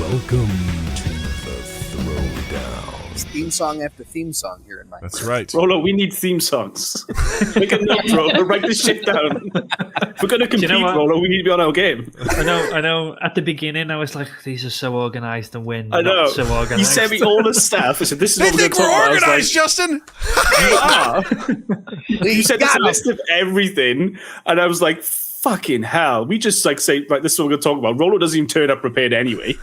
Welcome to the Throwdown. Theme song after theme song here in my. That's right. Rolo, we need theme songs. Make a note, Rolo. Write this shit down. If we're going to compete, Rolo, we need to be on our game. I know. At the beginning, I was like, these are so organised and when I know. not so organised. You sent me all the stuff. I said, this is They what we're think going to we're talk about. organized, Justin. You are. You said this list of everything, and I was like, fucking hell. We just like say, right, this is what we're going to talk about. Rolo doesn't even turn up prepared anyway.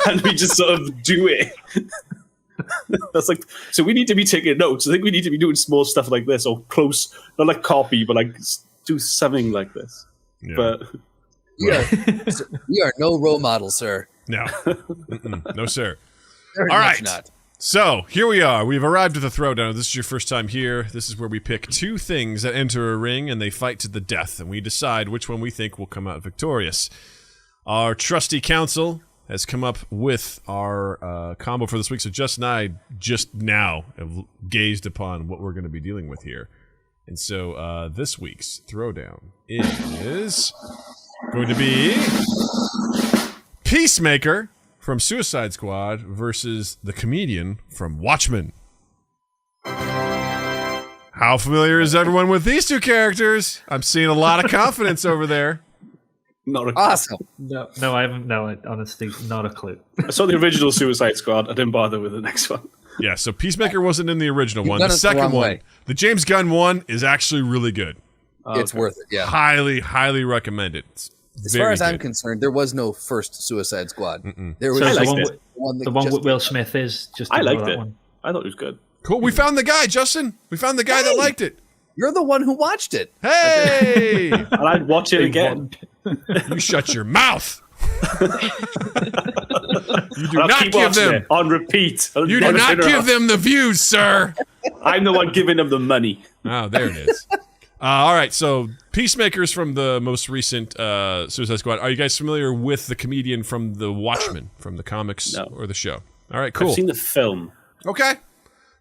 And we just sort of do it. That's like, so we need to be taking notes. I think we need to be doing small stuff like this, or close, not like copy, but like do something like this. Yeah. But we are no role models, sir. No, no, sir. Very All much right. not. So here we are. We've arrived at the Throwdown. If this is your first time here, this is where we pick two things that enter a ring and they fight to the death, and we decide which one we think will come out victorious. Our trusty council has come up with our combo for this week. So Justin and I just now have gazed upon what we're going to be dealing with here. And so this week's Throwdown is going to be Peacemaker from Suicide Squad versus the comedian from Watchmen. How familiar is everyone with these two characters? I'm seeing a lot of confidence over there. not a Awesome. No, I haven't. No, honestly, not a clue. I saw the original Suicide Squad. I didn't bother with the next one. Yeah, so Peacemaker wasn't in the original one. done The it the second wrong one, way. the James Gunn one, is actually really good. It's worth it, yeah. Highly, highly recommended. It's As far as I'm good. concerned, there was no first Suicide Squad. There was So I the liked one, it. with, one that the one just with Will Smith is just. I ignore liked that it. one. I thought it was good. Cool. We found the guy, Justin. We found the guy that liked it. You're the one who watched it. Hey! And I'd watch it again. You shut your mouth. You do I'll not keep give watching them. it on repeat. I'll You do never not turn it give off. them the views, sir. I'm the one giving them the money. Oh, there it is. All right, so Peacemaker's from the most recent Suicide Squad. Are you guys familiar with the comedian from the Watchmen, from the comics No. or the show? All right, cool. I've seen the film. Okay.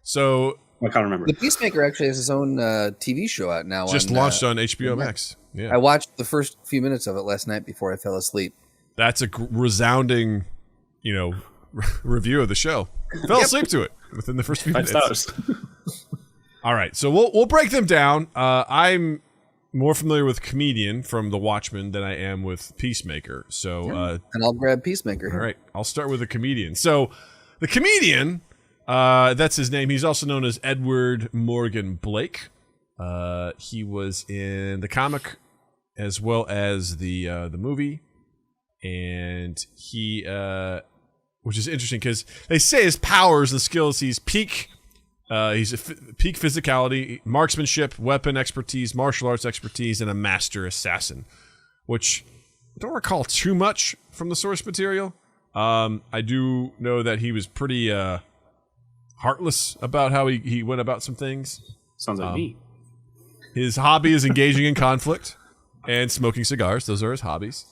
So I can't remember. The Peacemaker actually has his own TV show out now. just launched on HBO Max. Yeah. I watched the first few minutes of it last night before I fell asleep. That's a resounding, review of the show. Fell asleep to it within the first few 5 minutes. stars. All right, so we'll break them down. I'm more familiar with comedian from The Watchmen than I am with Peacemaker. So, And I'll grab Peacemaker here. all right, I'll start with the comedian. So, the comedian, that's his name. He's also known as Edward Morgan Blake. He was in the comic as well as the movie, and he, which is interesting because they say his powers and skills. He's peak physicality, marksmanship, weapon expertise, martial arts expertise, and a master assassin, which I don't recall too much from the source material. I do know that he was pretty heartless about how he went about some things. Sounds like me. His hobby is engaging in conflict and smoking cigars. Those are his hobbies.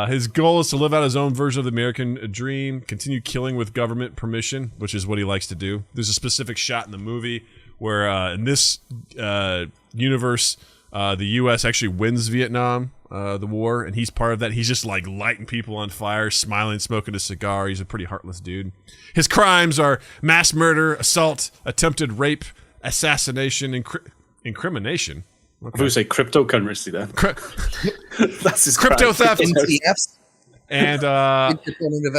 His goal is to live out his own version of the American dream, continue killing with government permission, which is what he likes to do. There's a specific shot in the movie where in this universe, the U.S. actually wins Vietnam, the war, and he's part of that. He's just like lighting people on fire, smiling, smoking a cigar. He's a pretty heartless dude. His crimes are mass murder, assault, attempted rape, assassination, incrimination. I was going to say cryptocurrency then. That's his Crypto crime. theft. NTFs? And Independent of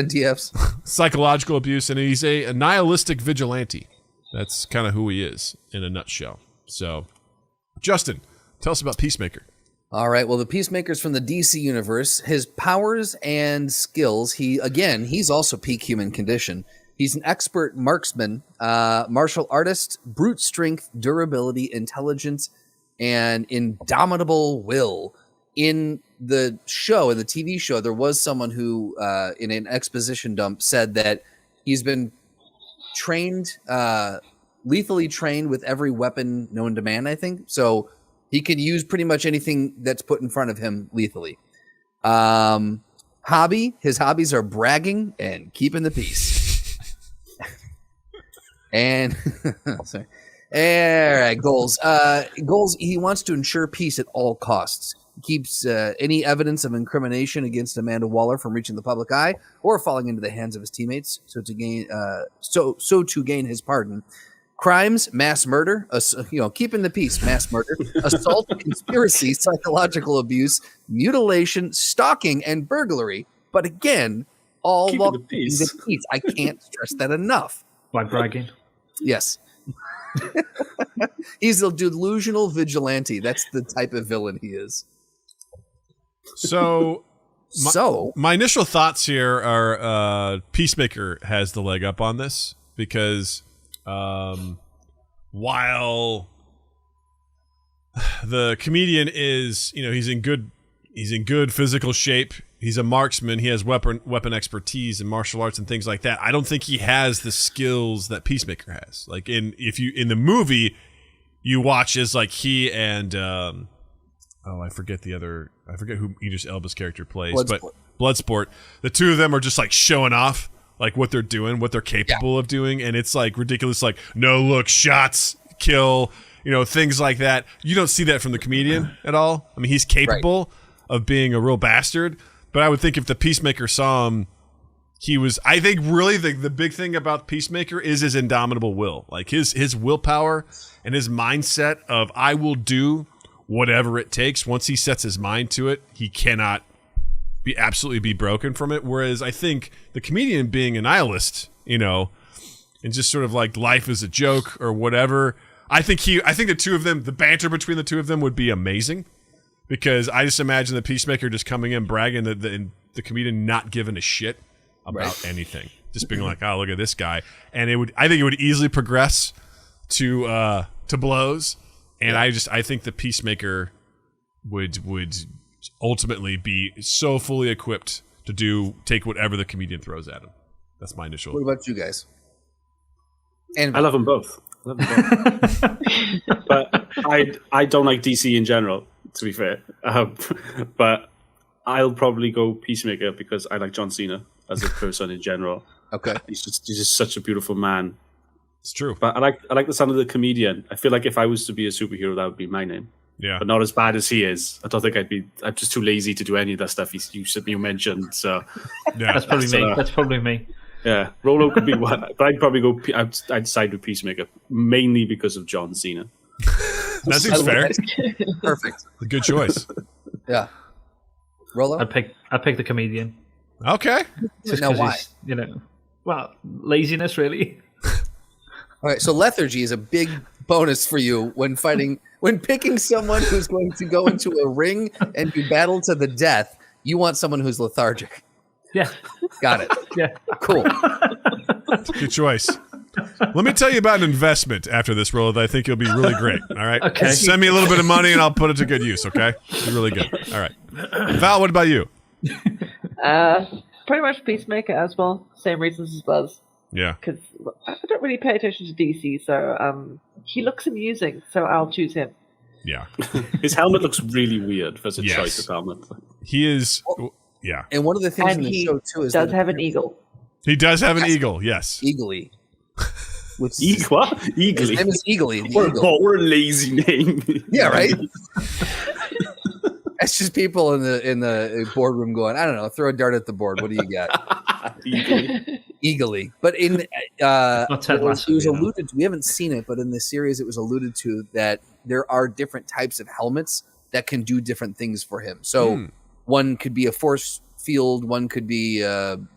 NTFs? psychological abuse, and he's a nihilistic vigilante. That's kind of who he is in a nutshell. So, Justin, tell us about Peacemaker. All right. Well, the Peacemaker's from the DC universe. His powers and skills, he's also peak human condition. He's an expert marksman, martial artist, brute strength, durability, intelligence, and indomitable will. In the show, in the TV show, there was someone who, in an exposition dump, said that he's been trained, lethally trained with every weapon known to man, I think. So he could use pretty much anything that's put in front of him lethally. His hobbies are bragging and keeping the peace. And sorry. All right, goals. He wants to ensure peace at all costs. keeps any evidence of incrimination against Amanda Waller from reaching the public eye or falling into the hands of his teammates. So to gain his pardon. Crimes, mass murder, keeping the peace, mass murder, assault, conspiracy, psychological abuse, mutilation, stalking, and burglary. But again, all keeping while the keeping peace. the peace. I can't stress that enough. Like bragging. Yes. He's a delusional vigilante. That's the type of villain he is. So, my initial thoughts here are Peacemaker has the leg up on this because while the comedian is, he's in good physical shape. He's a marksman. He has weapon expertise and martial arts and things like that. I don't think he has the skills that Peacemaker has. Like in the movie, you watch as like he and I forget who Idris Elba's character plays, but Bloodsport. The two of them are just like showing off like what they're doing, what they're capable of doing, and it's like ridiculous. Like no look shots, kill, things like that. You don't see that from the comedian at all. I mean, he's capable of being a real bastard. But I would think if the Peacemaker saw him, I think really the big thing about Peacemaker is his indomitable will. Like his willpower and his mindset of I will do whatever it takes. Once he sets his mind to it, he cannot absolutely be broken from it. Whereas I think the comedian being a nihilist, and just sort of like life is a joke or whatever. I think the two of them, the banter between the two of them would be amazing. Because I just imagine the Peacemaker just coming in bragging that the comedian not giving a shit about anything, just being like, "Oh, look at this guy," and I think it would easily progress to blows, and I think the Peacemaker would ultimately be so fully equipped to take whatever the comedian throws at him. That's my initial. What about you guys? And I love them both. But I don't like DC in general. To be fair, but I'll probably go Peacemaker because I like John Cena as a person in general. Okay, he's just such a beautiful man. It's true. But I like the sound of the comedian. I feel like if I was to be a superhero, that would be my name. Yeah, but not as bad as he is. I don't think I'm just too lazy to do any of that stuff you mentioned. So yeah, that's probably me. That's probably me. Yeah, Rolo could be one, but I'd probably go. I'd side with Peacemaker mainly because of John Cena. That seems fair. Perfect. A good choice. Yeah. Rolo? I'd pick the comedian. Okay. Just now why? Laziness, really. All right, so lethargy is a big bonus for you when picking someone who's going to go into a ring and do battle to the death. You want someone who's lethargic. Yeah. Got it. Yeah. Cool. Good choice. Let me tell you about an investment after this, Rolo, that I think you'll be really great. All right. Okay. Send me a little bit of money and I'll put it to good use. Okay. Be really good. All right. Val, what about you? Pretty much Peacemaker as well. Same reasons as Buzz. Yeah. Because I don't really pay attention to DC, so he looks amusing, so I'll choose him. Yeah. His helmet looks really weird for a choice of helmet. He is. Yeah. And one of the things And in the he show too is does that have an eagle. He does have an eagle. Yes. Eagly. What? Eagly. His name is Eagly. What a lazy name. Yeah, right. That's just people in the boardroom going, I don't know, throw a dart at the board. What do you got? Eagly. But in it was alluded to, we haven't seen it, but in the series it was alluded to that there are different types of helmets that can do different things for him. So one could be a force field, one could be IED,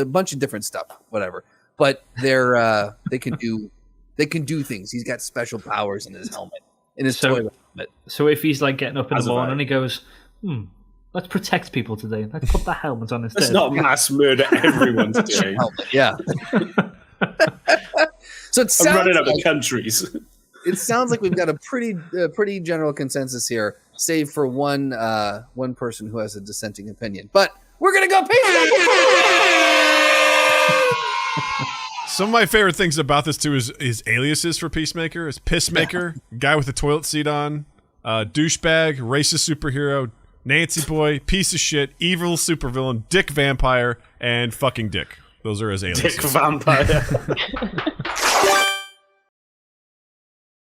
a bunch of different stuff, whatever. But they can do things. He's got special powers in his helmet, in his toilet helmet. So if he's like getting up in the morning and he goes, let's protect people today. Let's put the helmet on instead. Let's not mass murder everyone today. Yeah. So it sounds I'm running out of countries. It sounds like we've got a pretty general consensus here, save for one person who has a dissenting opinion. But we're gonna go Peacemaker. Some of my favorite things about this too is aliases for Peacemaker. Is Pissmaker, guy with the toilet seat on, douchebag, racist superhero, Nancy boy, piece of shit, evil supervillain, dick vampire, and fucking dick. Those are his aliases. Dick vampire.